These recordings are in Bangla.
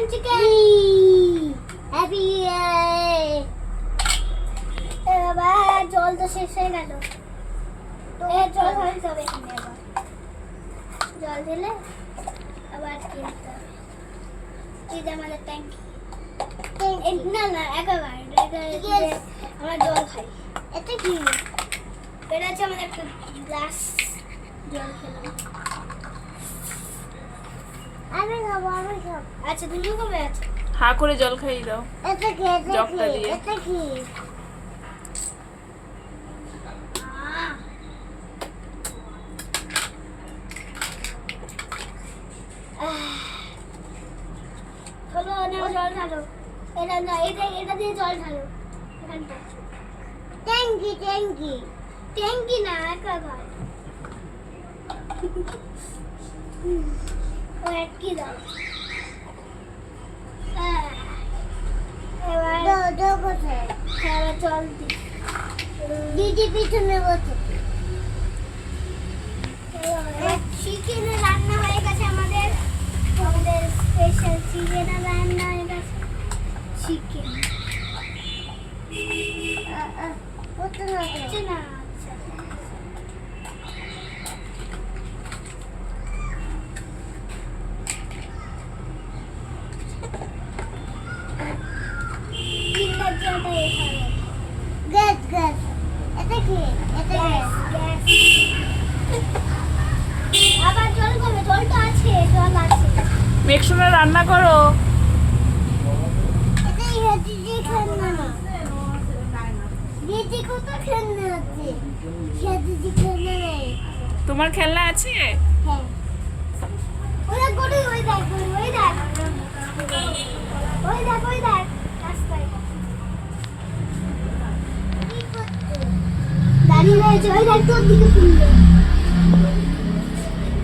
চিকেন হ্যাপি বাবা জল তো শেষ হয়ে গেল জল হয়ে যাবে এখানে আবার জল দিলে আবার কিনতে হবে এই যে আমাদের ট্যাঙ্কি না না একেবারে আমরা জল খাই এটা কি এটা হচ্ছে আমাদের একটা গ্লাস জল খেলাম আমি খাবো আচ্ছা তুমি খাবে আচ্ছা হা করে জল খাইয়ে দাও এটা কি জগটা দিয়ে এটা কি চলো না জল ঢালো এটা না এটা দিয়ে জল ঢালো এখানটা ট্যাঙ্কি ট্যাঙ্কি ট্যাঙ্কি না একা ঘর ও এক কি দাও এবার দাও কোথায় এবার জল দিদি পিছনে বসে চিকেনের রান্না হয়ে গেছে আমাদের স্পেশাল চিকেনের রান্না হয়ে গেছে চিকেন হচ্ছে না গ্যাস গ্যাস এটা কি এটা গ্যাস আবার জল খাবে জল তো আছে জল আছে মেকশনে রান্না করো এটা হেদি দি খানা দিদি কত খানা আছে হেদি দি খানা নেই তোমার খেলনা আছে হ্যাঁ ওরা গড়ি ওই দেখ রাস্তায় দাঁড়িয়ে রয়েছে ওই দেখ তোর দিকে ফিরবে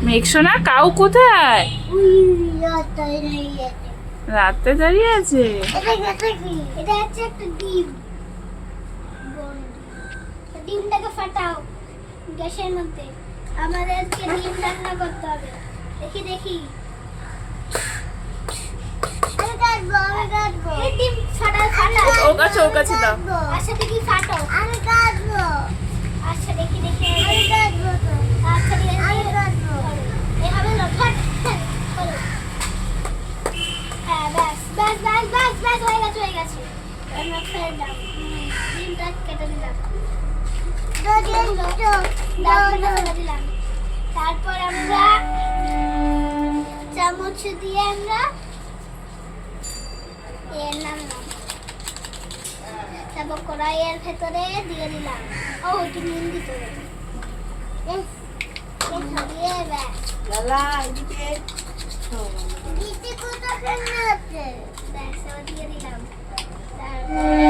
মেকশনা কাউ কোথায় রাতে দাঁড়িয়ে আছে এটা হচ্ছে একটা ডিম ডিমটাকে ফাটাও গ্যাসের মধ্যে আমাদেরকে ডিম রান্না করতে হবে দেখি এই ডিম ফাটাও ওর কাছে দাও আচ্ছা দেখি ফাটাও আমি কাটবো আচ্ছা দেখি আমি কাটবো আচ্ছা আমি কাটবো এভাবে না ফাট হ্যাঁ ব্যাস হয়ে গেছে আমরা ফেলে দাও ডিমটা কেটে দিলাম দিলাম তারপর আমরা চামচ দিয়ে আমরা নামলাম তারপর কড়াইয়ের ভেতরে দিয়ে দিলাম ও একটু নুন দিতে হবে দিয়ে ব্যাস লালা এদিকে দিতে কত খান্না আছে ব্যাস দিয়ে দিলাম তারপর